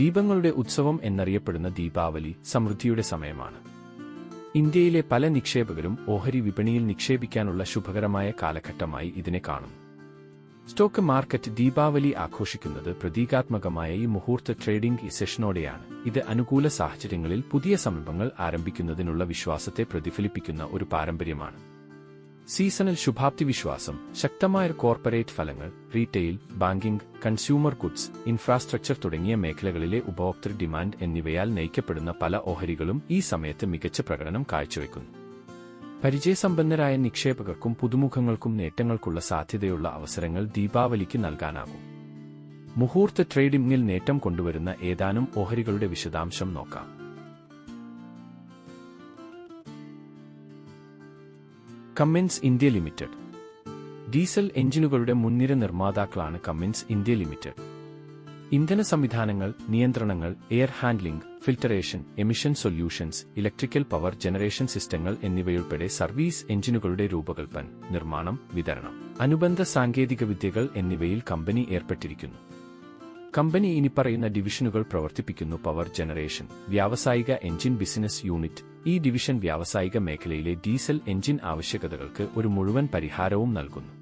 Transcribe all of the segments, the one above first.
ദീപങ്ങളുടെ ഉത്സവം എന്നറിയപ്പെടുന്ന ദീപാവലി സമൃദ്ധിയുടെ സമയമാണ്. ഇന്ത്യയിലെ പല നിക്ഷേപകരും ഓഹരി വിപണിയിൽ നിക്ഷേപിക്കാനുള്ള ശുഭകരമായ കാലഘട്ടമായി ഇതിനെ കാണുന്നു. സ്റ്റോക്ക് മാർക്കറ്റ് ദീപാവലി ആഘോഷിക്കുന്നത് പ്രതീകാത്മകമായ ഈ മുഹൂർത്ത ട്രേഡിംഗ് സെഷനോടെയാണ്. ഇത് അനുകൂല സാഹചര്യങ്ങളിൽ പുതിയ സംരംഭങ്ങൾ ആരംഭിക്കുന്നതിനുള്ള വിശ്വാസത്തെ പ്രതിഫലിപ്പിക്കുന്ന ഒരു പാരമ്പര്യമാണ്. സീസണൽ ശുഭാപ്തി വിശ്വാസം, ശക്തമായ കോർപ്പറേറ്റ് ഫലങ്ങൾ, retail, banking, consumer goods, infrastructure തുടങ്ങിയ മേഖലകളിലെ ഉപഭോക്തൃ ഡിമാൻഡ് എന്നിവയാൽ നയിക്കപ്പെടുന്ന പല ഓഹരികളും ഈ സമയത്ത് മികച്ച പ്രകടനം കാഴ്ചവെക്കുന്നു. പരിചയസമ്പന്നരായ നിക്ഷേപകർക്കും പുതുമുഖങ്ങൾക്കും നേട്ടങ്ങൾക്കുള്ള സാധ്യതയുള്ള അവസരങ്ങൾ ദീപാവലിക്ക് നൽകാനാകും. മുഹൂർത്ത ട്രേഡിംഗിൽ നേട്ടം കൊണ്ടുവരുന്ന ഏതാനും ഓഹരികളുടെ വിശദാംശം നോക്കാം. Cummins India limited. ഡീസൽ എഞ്ചിനുകളുടെ മുൻനിര നിർമ്മാതാക്കളാണ് കമ്മിൻസ് ഇന്ത്യ ലിമിറ്റഡ്. ഇന്ധന സംവിധാനങ്ങൾ, നിയന്ത്രണങ്ങൾ, air handling, filtration, emission solutions, electrical power generation സിസ്റ്റങ്ങൾ എന്നിവയുൾപ്പെടെ സർവീസ് എഞ്ചിനുകളുടെ രൂപകൽപ്പന, നിർമ്മാണം, വിതരണം, അനുബന്ധ സാങ്കേതികവിദ്യകൾ എന്നിവയിൽ കമ്പനി ഏർപ്പെട്ടിരിക്കുന്നു. കമ്പനി ഇനിപ്പറയുന്ന ഡിവിഷനുകൾ പ്രവർത്തിപ്പിക്കുന്നു. പവർ ജനറേഷൻ, വ്യാവസായിക എഞ്ചിൻ ബിസിനസ് യൂണിറ്റ്. ഈ ഡിവിഷൻ വ്യാവസായിക മേഖലയിലെ ഡീസൽ എഞ്ചിൻ ആവശ്യകതകൾക്ക് ഒരു മുഴുവൻ പരിഹാരവും നൽകുന്നു.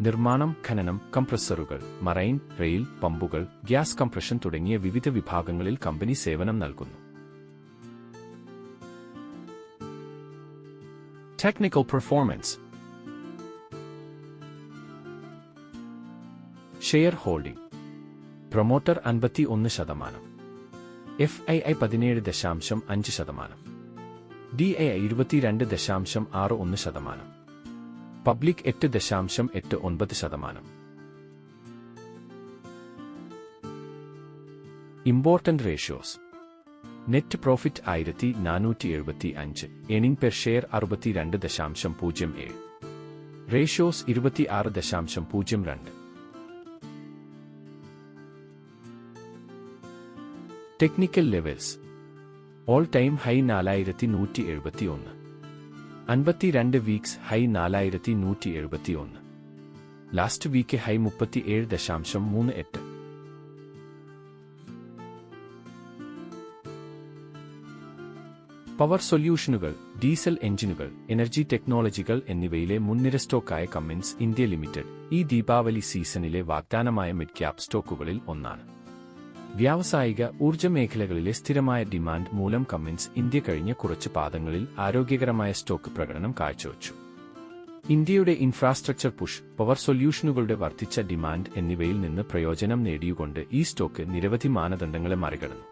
നിർമ്മാണം, ഖനനം, കംപ്രസ്സറുകൾ, മറൈൻ, റെയിൽ, പമ്പുകൾ, ഗ്യാസ് കംപ്രഷൻ തുടങ്ങിയ വിവിധ വിഭാഗങ്ങളിൽ കമ്പനി സേവനം നൽകുന്നു. Technical performance. Share holding. Promoter 51%, FII 17.5%, DII 22.61%, public 8.89%. Important ratios. Net profit 1475, earning per share 62.07, ratios 26.02. Technical levels. All time high 4171, 52 weeks high 4171, last week high 37.38. Power സൊല്യൂഷനുകൾ, diesel എഞ്ചിനുകൾ, energy ടെക്നോളജികൾ എന്നിവയിലെ മുൻനിര സ്റ്റോക്കായ കമ്മിൻസ് ഇന്ത്യ ലിമിറ്റഡ് ഈ ദീപാവലി സീസണിലെ വാഗ്ദാനമായ mid cap സ്റ്റോക്കുകളിൽ ഒന്നാണ്. വ്യാവസായിക, ഊർജ്ജ മേഖലകളിലെ സ്ഥിരമായ ഡിമാൻഡ് മൂലം കമ്മിൻസ് ഇന്ത്യ കഴിഞ്ഞ കുറച്ച് പാദങ്ങളിൽ ആരോഗ്യകരമായ സ്റ്റോക്ക് പ്രകടനം കാഴ്ചവച്ചു. ഇന്ത്യയുടെ ഇൻഫ്രാസ്ട്രക്ചർ പുഷ്, പവർ സൊല്യൂഷനുകളുടെ വർദ്ധിച്ച ഡിമാൻഡ് എന്നിവയിൽ നിന്ന് പ്രയോജനം നേടിയുകൊണ്ട് ഈ സ്റ്റോക്ക് നിരവധി മാനദണ്ഡങ്ങളെ മറികടന്നു.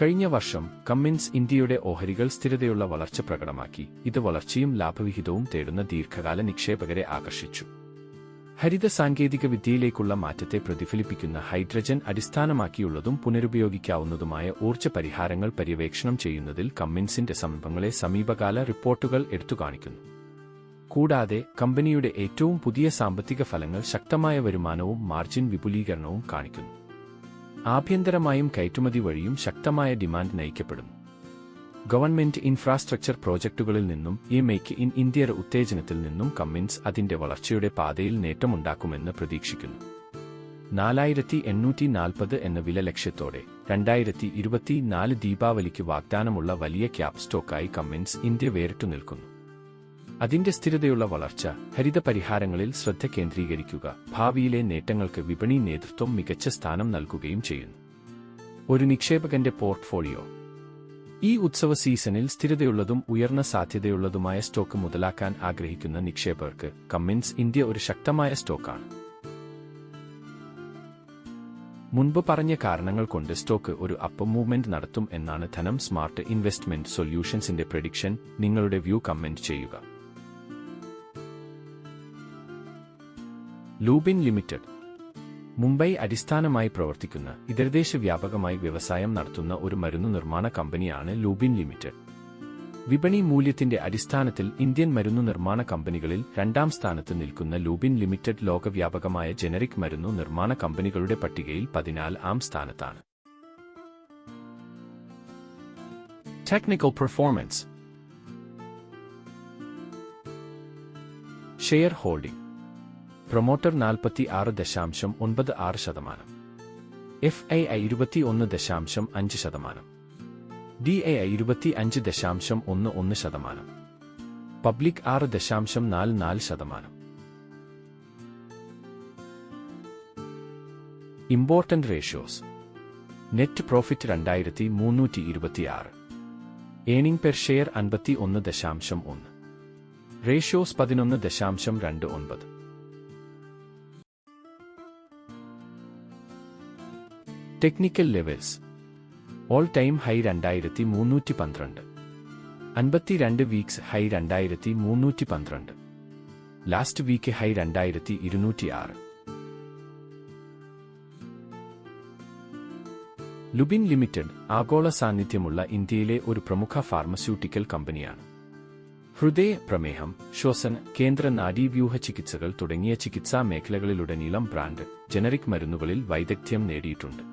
കഴിഞ്ഞ വർഷം കമ്മിൻസ് ഇന്ത്യയുടെ ഓഹരികൾ സ്ഥിരതയുള്ള വളർച്ച പ്രകടമാക്കി. ഇത് വളർച്ചയും ലാഭവിഹിതവും തേടുന്ന ദീർഘകാല നിക്ഷേപകരെ ആകർഷിച്ചു. ഹരിത സാങ്കേതിക വിദ്യയിലേക്കുള്ള മാറ്റത്തെ പ്രതിഫലിപ്പിക്കുന്ന ഹൈഡ്രജൻ അടിസ്ഥാനമാക്കിയുള്ളതും പുനരുപയോഗിക്കാവുന്നതുമായ ഊർജ്ജ പരിഹാരങ്ങൾ പര്യവേക്ഷണം ചെയ്യുന്നതിൽ കമ്മിൻസിന്റെ സംരംഭങ്ങളെ സമീപകാല റിപ്പോർട്ടുകൾ എടുത്തുകാണിക്കുന്നു. കൂടാതെ കമ്പനിയുടെ ഏറ്റവും പുതിയ സാമ്പത്തിക ഫലങ്ങൾ ശക്തമായ വരുമാനവും മാർജിൻ വിപുലീകരണവും കാണിക്കുന്നു. ആഭ്യന്തരമായും കയറ്റുമതി വഴിയും ശക്തമായ ഡിമാൻഡ് നയിക്കപ്പെടുന്നു. ഗവൺമെന്റ് ഇൻഫ്രാസ്ട്രക്ചർ പ്രോജക്റ്റുകളിൽ നിന്നും മേക്ക് ഇൻ ഇന്ത്യയുടെ ഉത്തേജനത്തിൽ നിന്നും കമ്മിൻസ് അതിന്റെ വളർച്ചയുടെ പാതയിൽ നേട്ടമുണ്ടാക്കുമെന്ന് പ്രതീക്ഷിക്കുന്നു. 4840 എന്ന വില ലക്ഷ്യത്തോടെ 2024 ദീപാവലിക്ക് വാഗ്ദാനമുള്ള വലിയ ക്യാപ് സ്റ്റോക്കായി കമ്മിൻസ് ഇന്ത്യ വേറിട്ടു നിൽക്കുന്നു. അതിന്റെ സ്ഥിരതയുള്ള വളർച്ച, ഹരിത പരിഹാരങ്ങളിൽ ശ്രദ്ധ കേന്ദ്രീകരിക്കുക, ഭാവിയിലെ നേട്ടങ്ങൾക്ക് വിപണി നേതൃത്വം മികച്ച സ്ഥാനം നൽകുകയും ചെയ്യുന്നു. ഒരു നിക്ഷേപകന്റെ പോർട്ട്ഫോളിയോ. ഈ ഉത്സവ സീസണിൽ സ്ഥിരതയുള്ളതും ഉയർന്ന സാധ്യതയുള്ളതുമായ സ്റ്റോക്ക് മുതലാക്കാൻ ആഗ്രഹിക്കുന്ന നിക്ഷേപകർക്ക് കമ്മിൻസ് ഇന്ത്യ ഒരു ശക്തമായ സ്റ്റോക്കാണ്. മുൻപ് പറഞ്ഞ കാരണങ്ങൾ കൊണ്ട് സ്റ്റോക്ക് ഒരു അപ്പ് മൂവ്മെന്റ് നടത്തും എന്നാണ് ധനം സ്മാർട്ട് ഇൻവെസ്റ്റ്മെന്റ് സൊല്യൂഷൻസിന്റെ പ്രഡിക്ഷൻ. നിങ്ങളുടെ വ്യൂ കമന്റ് ചെയ്യുക. ലൂപിൻ ലിമിറ്റഡ്. മുംബൈ അടിസ്ഥാനമായി പ്രവർത്തിക്കുന്ന ഇതരദേശ വ്യാപകമായി വ്യവസായം നടത്തുന്ന ഒരു മരുന്നു നിർമ്മാണ കമ്പനിയാണ് ലൂപിൻ ലിമിറ്റഡ്. വിപണി മൂല്യത്തിന്റെ അടിസ്ഥാനത്തിൽ ഇന്ത്യൻ മരുന്നു നിർമ്മാണ കമ്പനികളിൽ 2ാം സ്ഥാനത്ത് നിൽക്കുന്ന ലൂപിൻ ലിമിറ്റഡ് ലോകവ്യാപകമായ ജനറിക് മരുന്നു നിർമ്മാണ കമ്പനികളുടെ പട്ടികയിൽ 14ാം സ്ഥാനത്താണ്. Technical performance. Share holding. Promoter 46.96%, FII 21.5%, DAI 25.11%, public 6.44%. Important ratios. Net profit 2326, earning per share 51.1, ratios 11.29. Technical levels. All time high 2312, 52 weeks high 2312, last week high 2206. Lupin limited ആഗോള സാന്നിധ്യമുള്ള ഇന്ത്യയിലെ ഒരു പ്രമുഖ ഫാർമസ്യൂട്ടിക്കൽ കമ്പനിയാണ്. ഹൃദയ, പ്രമേഹം, ശ്വസന, കേന്ദ്ര നാഡീവ്യൂഹ ചികിത്സകൾ തുടങ്ങിയ ചികിത്സാ മേഖലകളിലുടനീളം ബ്രാൻഡ്, ജനറിക് മരുന്നുകളിൽ വൈദഗ്ധ്യം നേടിയിട്ടുണ്ട്.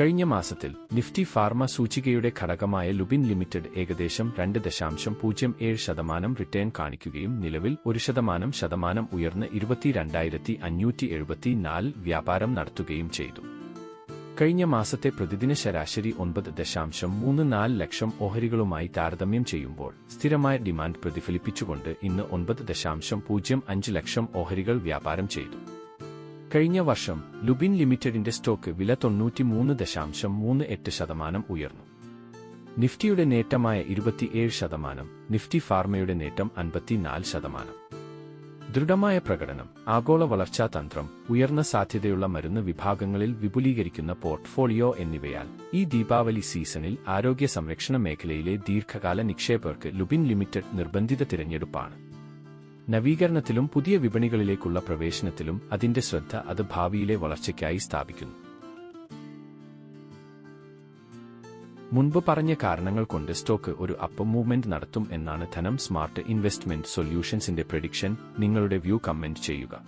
കഴിഞ്ഞ മാസത്തിൽ നിഫ്റ്റി ഫാർമ സൂചികയുടെ ഘടകമായ ലുപിൻ ലിമിറ്റഡ് ഏകദേശം 2.07% റിട്ടേൺ കാണിക്കുകയും നിലവിൽ 1% ഉയർന്ന് 22,574 വ്യാപാരം നടത്തുകയും ചെയ്തു. കഴിഞ്ഞ മാസത്തെ പ്രതിദിന ശരാശരി 9.34 ലക്ഷം ഓഹരികളുമായി താരതമ്യം ചെയ്യുമ്പോൾ സ്ഥിരമായ ഡിമാൻഡ് പ്രതിഫലിപ്പിച്ചുകൊണ്ട് ഇന്ന് 9.05 ലക്ഷം ഓഹരികൾ വ്യാപാരം ചെയ്തു. കഴിഞ്ഞ വർഷം ലുപിൻ ലിമിറ്റഡിന്റെ സ്റ്റോക്ക് വില 93.38% ഉയർന്നു. നിഫ്റ്റിയുടെ നേട്ടമായ 27%, നിഫ്റ്റി ഫാർമയുടെ നേട്ടം 54%. ദൃഢമായ പ്രകടനം, ആഗോള വളർച്ചാ തന്ത്രം, ഉയർന്ന സാധ്യതയുള്ള മരുന്ന് വിഭാഗങ്ങളിൽ വിപുലീകരിക്കുന്ന പോർട്ട്ഫോളിയോ എന്നിവയാൽ ഈ ദീപാവലി സീസണിൽ ആരോഗ്യ സംരക്ഷണ മേഖലയിലെ ദീർഘകാല നിക്ഷേപകർക്ക് ലുപിൻ ലിമിറ്റഡ് നിർബന്ധിത തിരഞ്ഞെടുപ്പാണ്. നവീകരണത്തിലും പുതിയ വിപണികളിലേക്കുള്ള പ്രവേശനത്തിലും അതിന്റെ ശ്രദ്ധ അത് ഭാവിയിലെ വളർച്ചയ്ക്കായി സ്ഥാപിക്കുന്നു. മുൻപ് പറഞ്ഞ കാരണങ്ങൾ കൊണ്ട് സ്റ്റോക്ക് ഒരു അപ്പ് മൂവ്മെന്റ് നടത്തും എന്നാണ് ധനം സ്മാർട്ട് ഇൻവെസ്റ്റ്മെന്റ് സൊല്യൂഷൻസിന്റെ പ്രഡിക്ഷൻ. നിങ്ങളുടെ വ്യൂ കമന്റ് ചെയ്യുക.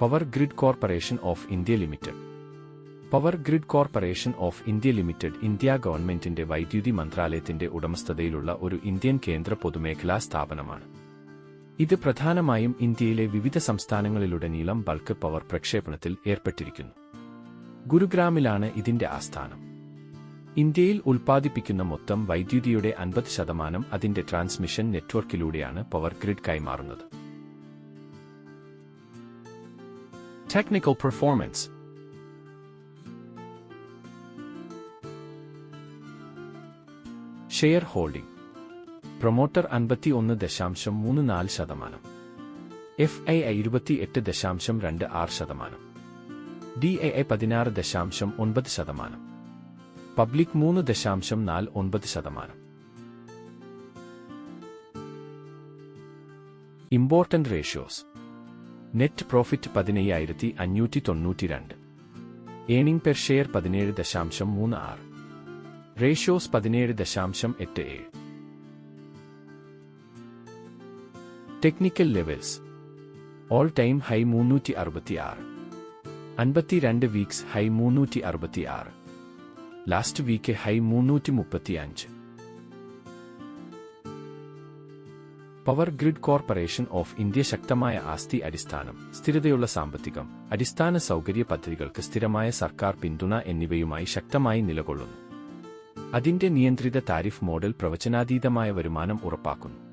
Power grid corporation of India limited. Power grid corporation of India limited India ഗവൺമെന്റിന്റെ വൈദ്യുതി മന്ത്രാലയത്തിന്റെ ഉടമസ്ഥതയിലുള്ള ഒരു ഇന്ത്യൻ കേന്ദ്ര പൊതുമേഖലാ സ്ഥാപനമാണ്. ഇത് പ്രധാനമായും ഇന്ത്യയിലെ വിവിധ സംസ്ഥാനങ്ങളിലുടനീളം ബൾക്ക് പവർ പ്രക്ഷേപണത്തിൽ ഏർപ്പെട്ടിരിക്കുന്നു. ഗുരുഗ്രാമിലാണ് ഇതിന്റെ ആസ്ഥാനം. ഇന്ത്യയിൽ ഉൽപ്പാദിപ്പിക്കുന്ന മൊത്തം വൈദ്യുതിയുടെ 50% അതിന്റെ ട്രാൻസ്മിഷൻ നെറ്റ്വർക്കിലൂടെയാണ് പവർ ഗ്രിഡ് കൈമാറുന്നത്. Technical performance. Share holding. Promoter 51.34%, FII 28.26%, DAI 16.9%, public 3.49%. Important ratios. Net profit 15,592, earning per share 17.36, ratios 17.87. Technical levels. All time high 366, 52 weeks high 366, last week high 335. Power grid corporation of India ശക്തമായ ആസ്തി അടിസ്ഥാനം, സ്ഥിരതയുള്ള സാമ്പത്തികം, അടിസ്ഥാന സൗകര്യ പദ്ധതികൾക്ക് സ്ഥിരമായ സർക്കാർ പിന്തുണ എന്നിവയുമായി ശക്തമായി നിലകൊള്ളുന്നു. അതിന്റെ നിയന്ത്രിത താരിഫ് മോഡൽ പ്രവചനാതീതമായ വരുമാനം ഉറപ്പാക്കുന്നു.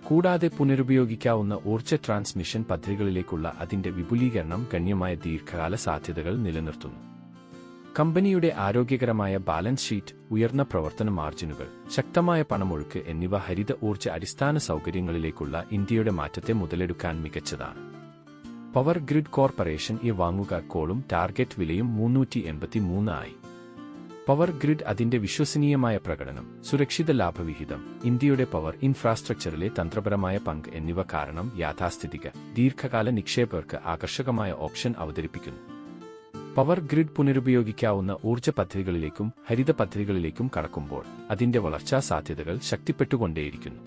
കൂടാതെ പുനരുപയോഗിക്കാവുന്ന ഊർജ്ജ ട്രാൻസ്മിഷൻ പദ്ധതികളിലേക്കുള്ള അതിന്റെ വിപുലീകരണം ഗണ്യമായ ദീർഘകാല സാധ്യതകൾ നിലനിർത്തുന്നു. കമ്പനിയുടെ ആരോഗ്യകരമായ ബാലൻസ് ഷീറ്റ്, ഉയർന്ന പ്രവർത്തന മാർജിനുകൾ, ശക്തമായ പണമൊഴുക്ക് എന്നിവ ഹരിത ഊർജ്ജ അടിസ്ഥാന സൗകര്യങ്ങളിലേക്കുള്ള ഇന്ത്യയുടെ മാറ്റത്തെ മുതലെടുക്കാൻ മികച്ചതാണ്. പവർ ഗ്രിഡ് കോർപ്പറേഷൻ വാങ്ങുകാർക്കോളും ടാർഗറ്റ് വിലയും 383 ആയി. പവർ ഗ്രിഡ് അതിന്റെ വിശ്വസനീയമായ പ്രകടനം, സുരക്ഷിത ലാഭവിഹിതം, ഇന്ത്യയുടെ പവർ ഇൻഫ്രാസ്ട്രക്ചറിലെ തന്ത്രപരമായ പങ്ക് എന്നിവ കാരണം യാഥാസ്ഥിതിക, ദീർഘകാല നിക്ഷേപകർക്ക് ആകർഷകമായ ഓപ്ഷൻ അവതരിപ്പിക്കുന്നു. പവർ ഗ്രിഡ് പുനരുപയോഗിക്കാവുന്ന ഊർജ്ജ പദ്ധതികളിലേക്കും ഹരിത പദ്ധതികളിലേക്കും കടക്കുമ്പോൾ അതിന്റെ വളർച്ചാ സാധ്യതകൾ ശക്തിപ്പെട്ടുകൊണ്ടേയിരിക്കുന്നു.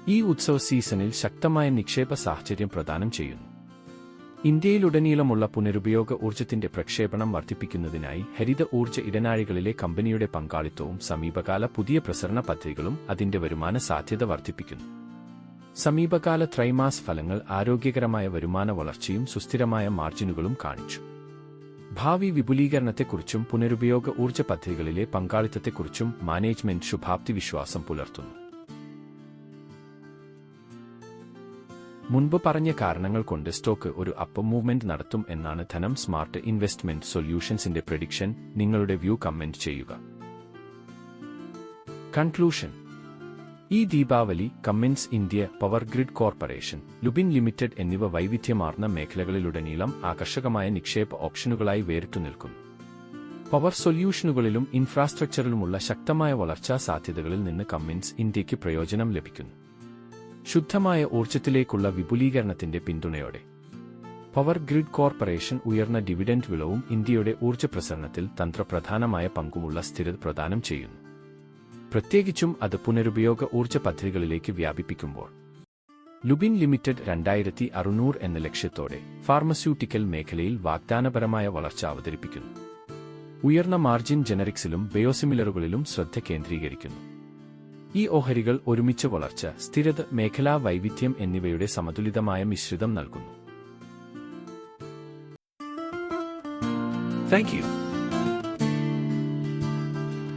ഈ ഉത്സവ സീസണിൽ ശക്തമായ നിക്ഷേപ സാഹചര്യം പ്രദാനം ചെയ്യുന്നു. ഇന്ത്യയിലുടനീളമുള്ള പുനരുപയോഗ ഊർജ്ജത്തിന്റെ പ്രക്ഷേപണം വർദ്ധിപ്പിക്കുന്നതിനായി ഹരിത ഊർജ്ജ ഇടനാഴികളിലെ കമ്പനിയുടെ പങ്കാളിത്തവും സമീപകാല പുതിയ പ്രസരണ പദ്ധതികളും അതിന്റെ വരുമാന സാധ്യത വർദ്ധിപ്പിക്കുന്നു. സമീപകാല ത്രൈമാസ ഫലങ്ങൾ ആരോഗ്യകരമായ വരുമാന വളർച്ചയും സുസ്ഥിരമായ മാർജിനുകളും കാണിച്ചു. ഭാവി വിപുലീകരണത്തെക്കുറിച്ചും പുനരുപയോഗ ഊർജ്ജ പദ്ധതികളിലെ പങ്കാളിത്തത്തെക്കുറിച്ചും മാനേജ്മെന്റ് ശുഭാപ്തി വിശ്വാസം പുലർത്തുന്നു. മുൻപ് പറഞ്ഞ കാരണങ്ങൾ കൊണ്ട് സ്റ്റോക്ക് ഒരു അപ്പ് മൂവ്മെന്റ് നടത്തും എന്നാണ് ധനം സ്മാർട്ട് ഇൻവെസ്റ്റ്മെന്റ് സൊല്യൂഷൻസിന്റെ പ്രെഡിക്ഷൻ. നിങ്ങളുടെ വ്യൂ കമന്റ് ചെയ്യുക. കൺക്ലൂഷൻ: ഈ Deepavali Cummins India, power grid corporation, Lupin limited എന്നിവ വൈവിധ്യമാർന്ന മേഖലകളിലുടനീളം ആകർഷകമായ നിക്ഷേപ ഓപ്ഷനുകളായി വേറിട്ടുനിൽക്കുന്നു. പവർ സൊല്യൂഷനുകളിലും ഇൻഫ്രാസ്ട്രക്ചറിലുമുള്ള ശക്തമായ വളർച്ചാ സാധ്യതകളിൽ നിന്ന് കമ്മിൻസ് ഇന്ത്യയ്ക്ക് പ്രയോജനം ലഭിക്കുന്നു. ശുദ്ധമായ ഊർജ്ജത്തിലേക്കുള്ള വിപുലീകരണത്തിന്റെ പിന്തുണയോടെ പവർ ഗ്രിഡ് കോർപ്പറേഷൻ ഉയർന്ന ഡിവിഡൻഡ് വിളവും ഇന്ത്യയുടെ ഊർജ്ജ പ്രസരണത്തിൽ തന്ത്രപ്രധാനമായ പങ്കുമുള്ള സ്ഥിരത പ്രദാനം ചെയ്യുന്നു, പ്രത്യേകിച്ചും അത് പുനരുപയോഗ ഊർജ്ജ പദ്ധതികളിലേക്ക് വ്യാപിപ്പിക്കുമ്പോൾ. ലുപിൻ ലിമിറ്റഡ് 2600 എന്ന ലക്ഷ്യത്തോടെ ഫാർമസ്യൂട്ടിക്കൽ മേഖലയിൽ വാഗ്ദാനപരമായ വളർച്ച അവതരിപ്പിക്കുന്നു. ഉയർന്ന മാർജിൻ ജനറിക്സിലും ബയോസിമിലറുകളിലും ശ്രദ്ധ കേന്ദ്രീകരിക്കുന്നു. ഈ ഓഹരികൾ ഒരുമിച്ച് വളർച്ച, സ്ഥിരത, മേഖലാ വൈവിധ്യം എന്നിവയുടെ സമതുലിതമായ മിശ്രിതം നൽകുന്നു. Thank you.